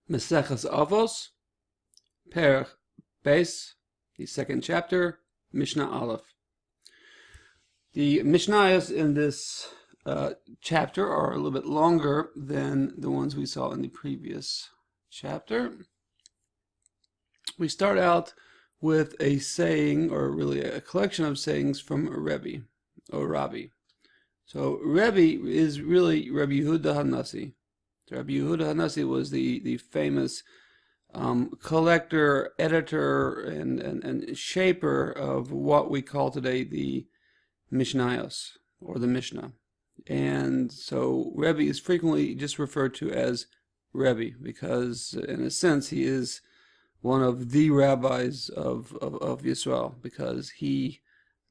Pirkei Avos, Perek Beis, the second chapter, Mishnah Aleph. The Mishnayos in this chapter are a little bit longer than the ones we saw in the previous chapter. We start out with a saying, or really a collection of sayings from a Rebbe, or Rabbi. So Rebbe is really Rabbi Yehuda Hanasi. Rabbi Yehuda Hanasi was the famous collector, editor, and shaper of what we call today the Mishnayos, or the Mishnah. And so Rebbe is frequently just referred to as Rebbe, because in a sense he is one of the rabbis of Yisrael, because he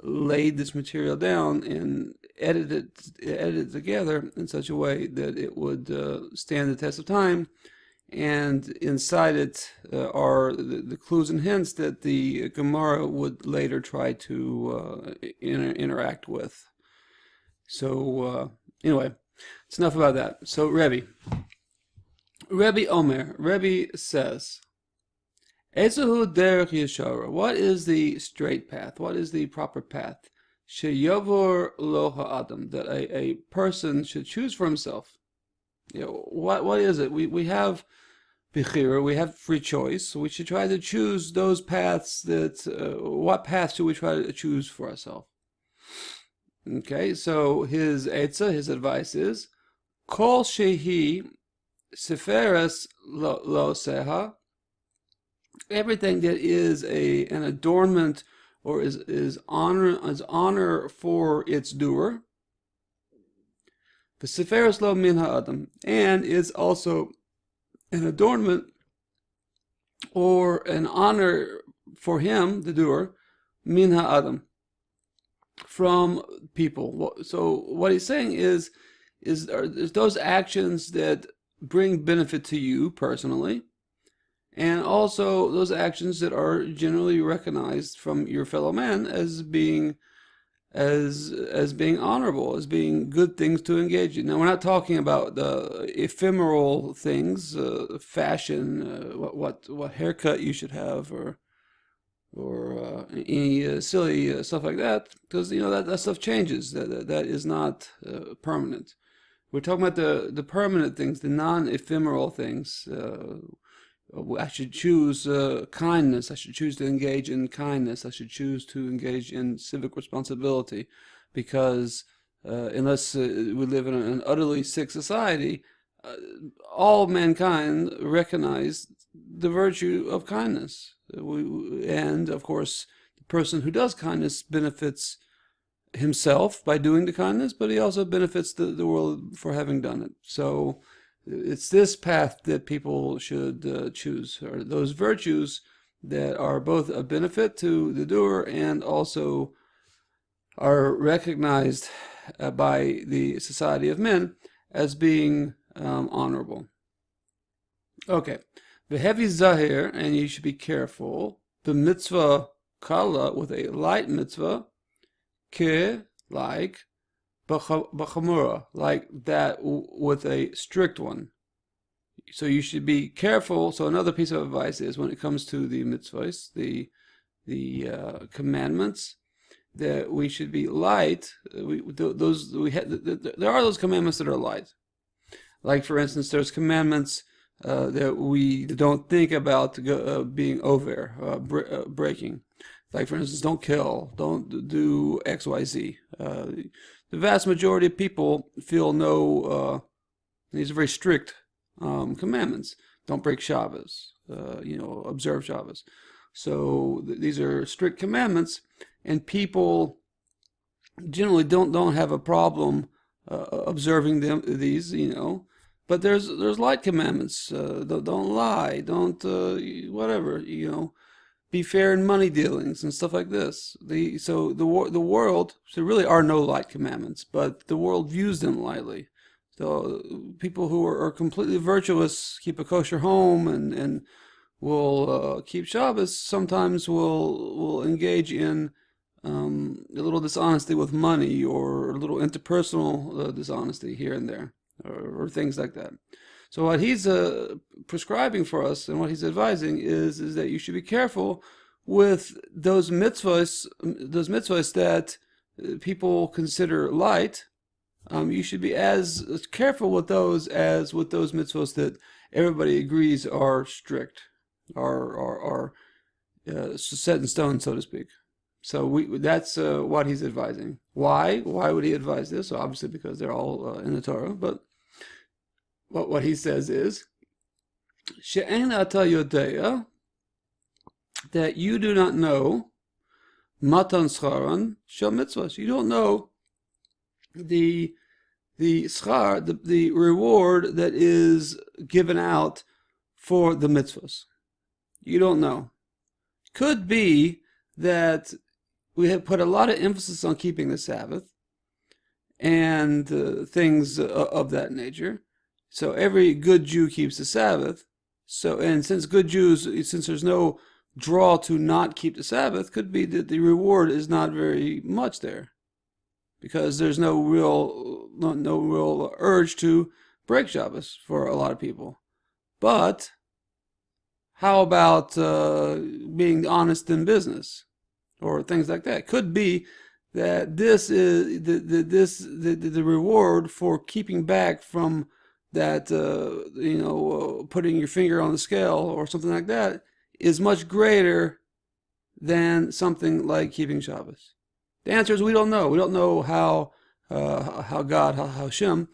laid this material down and edited it together in such a way that it would stand the test of time. And inside it are the clues and hints that the Gemara would later try to interact with. So anyway, it's enough about that. So Rebbe Omer, Rebbe says, Ezehu derech yeshara. What is the straight path? What is the proper path? Sheyavor lo ha'adam, that a person should choose for himself. What is it? We have bechira, we have free choice. So we should try to choose those paths that. What path should we try to choose for ourselves? Okay, so his etzah, his advice is, kol shehi seferes lo seha. Everything that is an adornment or is honor for its doer, the seferes lo min ha'adam, and is also an adornment or an honor for him, the doer, min ha'adam, from people. So what he's saying is those actions that bring benefit to you personally, and also those actions that are generally recognized from your fellow man as being honorable, as being good things to engage in. Now, we're not talking about the ephemeral things, fashion, what haircut you should have, or any silly stuff like that, because that stuff changes. That is not permanent. We're talking about the permanent things, the non-ephemeral things. I should choose kindness. I should choose to engage in kindness. I should choose to engage in civic responsibility, because unless we live in an utterly sick society, all mankind recognize the virtue of kindness. And of course, the person who does kindness benefits himself by doing the kindness, but he also benefits the world for having done it. So it's this path that people should choose, or those virtues that are both a benefit to the doer and also are recognized by the society of men as being honorable. Okay, the heavy zahir, and you should be careful. The mitzvah kala, with a light mitzvah, ke, like, b'chamura, like that with a strict one. So you should be careful. So another piece of advice is, when it comes to the mitzvahs, the commandments, that we should be light. There are those commandments that are light. Like, for instance, there's commandments that we don't think about being over, breaking. Like, for instance, don't kill, don't do X, Y, Z. The vast majority of people feel these are very strict commandments. Don't break Shabbos, observe Shabbos. So these are strict commandments, and people generally don't have a problem observing these, But there's light commandments. Don't lie. Don't whatever. Be fair in money dealings and stuff like this. So the world, there really are no light commandments, but the world views them lightly. So people who are completely virtuous, keep a kosher home, and will keep Shabbos, sometimes will engage in a little dishonesty with money, or a little interpersonal dishonesty here and there, or things like that. So what he's prescribing for us, and what he's advising is that you should be careful with those mitzvahs that people consider light. You should be as careful with those as with those mitzvahs that everybody agrees are strict, are set in stone, so to speak. So that's what he's advising. Why? Why would he advise this? So obviously because they're all in the Torah. But what he says is, She'en ata yodea, that you do not know matan scharan shel mitzvahs. You don't know the schar, the reward that is given out for the mitzvahs. You don't know. Could be that we have put a lot of emphasis on keeping the Sabbath and things of that nature. So every good Jew keeps the Sabbath. So, and since good Jews, since there's no draw to not keep the Sabbath, could be that the reward is not very much there, because there's no real urge to break Shabbos for a lot of people. But how about being honest in business, or things like that? Could be that this is the reward for keeping back from that, putting your finger on the scale or something like that is much greater than something like keeping Shabbos. The answer is we don't know. We don't know how God, how Hashem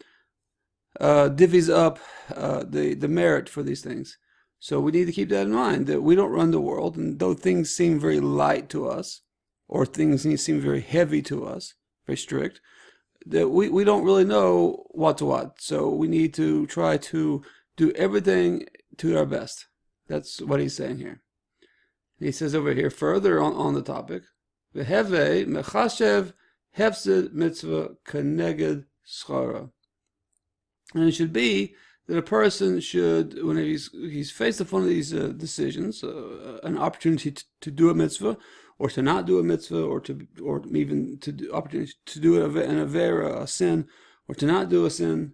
divvies up the merit for these things. So we need to keep that in mind, that we don't run the world, and though things seem very light to us, or things seem very heavy to us, very strict, that we don't really know what's what. So we need to try to do everything to our best. That's what he's saying here. He says over here further on the topic, V'heve mechashev hefzid mitzvah keneged schara. And it should be that a person should, when he's faced with one of these decisions, an opportunity to do a mitzvah, or to not do a mitzvah, or even to do opportunity to do an avera, a sin, or to not do a sin,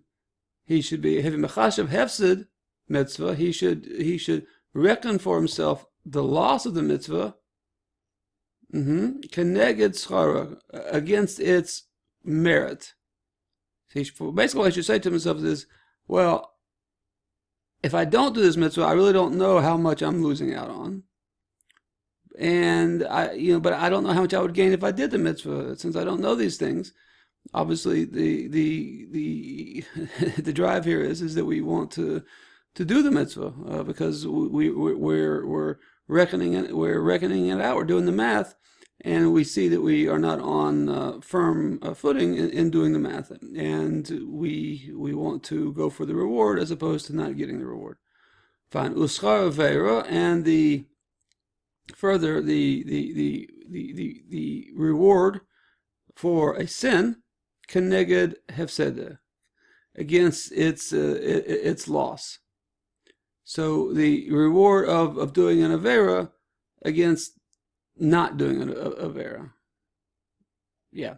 he should be having mechashav hefsid mitzvah. He should reckon for himself the loss of the mitzvah, keneged schara, against its merit. So basically, what I should say to himself is, well, if I don't do this mitzvah, I really don't know how much I'm losing out on, and but I don't know how much I would gain if I did the mitzvah. Since I don't know these things, obviously the the drive here is that we want to do the mitzvah because we're reckoning it out. We're doing the math, and we see that we are not on firm footing in doing the math, and we want to go for the reward as opposed to not getting the reward. Fine. Uschar avera, and the reward for a sin, keneged hefseda, against its loss. So the reward of doing an avera against not doing an avera. Yeah.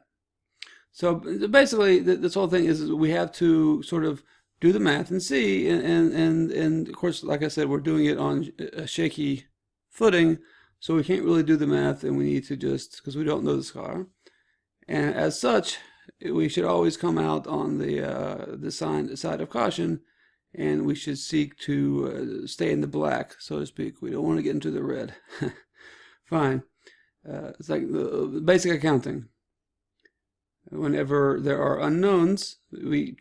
So basically, this whole thing is we have to sort of do the math and see, and of course, like I said, we're doing it on a shaky footing, so we can't really do the math, and we need to just, because we don't know the schar, and as such, we should always come out on the side of caution, and we should seek to stay in the black, so to speak. We don't want to get into the red. Fine. It's like the basic accounting. Whenever there are unknowns, we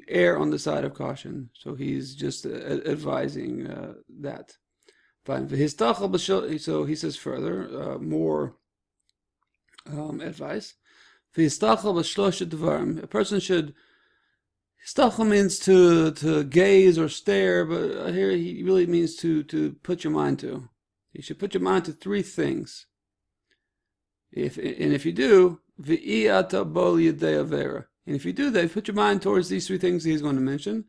err on the side of caution. So he's just advising that. Fine. So he says further, more advice. A person should, Stachel means to gaze or stare, but here he really means to put your mind to. You should put your mind to three things. If you do, and if you do that, put your mind towards these three things he's going to mention,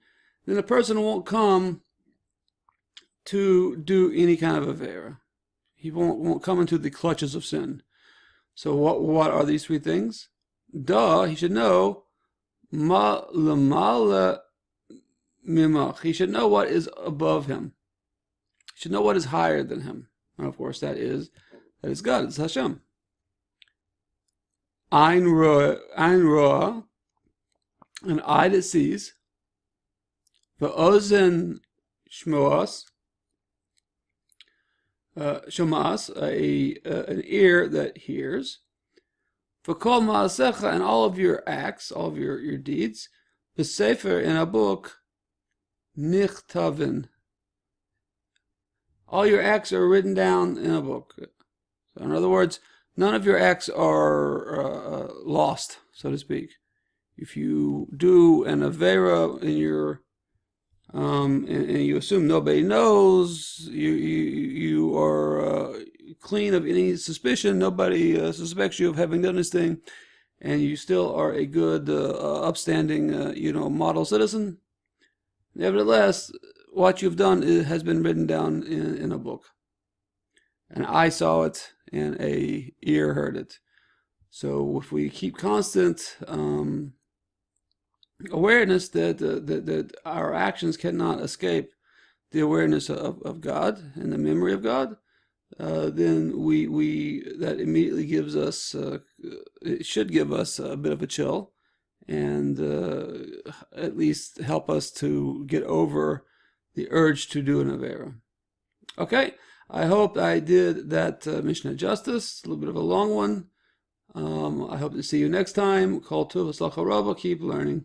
then a person won't come to do any kind of avera. He won't come into the clutches of sin. So what are these three things? He should know ma lamala mimach. He should know what is above him. He should know what is higher than him. And of course, that is God. It's Hashem. Ein roa, an eye that sees. Ve'ozen shmoas, shomas, an ear that hears. V'kol ma'asecha, and all of your acts, all of your deeds. B'sefer, in a book. Nichtavin. All your acts are written down in a book. So in other words, none of your acts are lost, so to speak. If you do an avera in your and you assume nobody knows, you are clean of any suspicion. Nobody suspects you of having done this thing, and you still are a good, upstanding, model citizen. Nevertheless, what you've done has been written down in a book. An eye saw it, and a ear heard it. So if we keep constant awareness that our actions cannot escape the awareness of God and the memory of God, then we that immediately gives us, it should give us a bit of a chill, and at least help us to get over the urge to do an avera. Okay, I hope I did that Mishnah justice. A little bit of a long one. I hope to see you next time. Kol tuv v'slacha raba. Keep learning.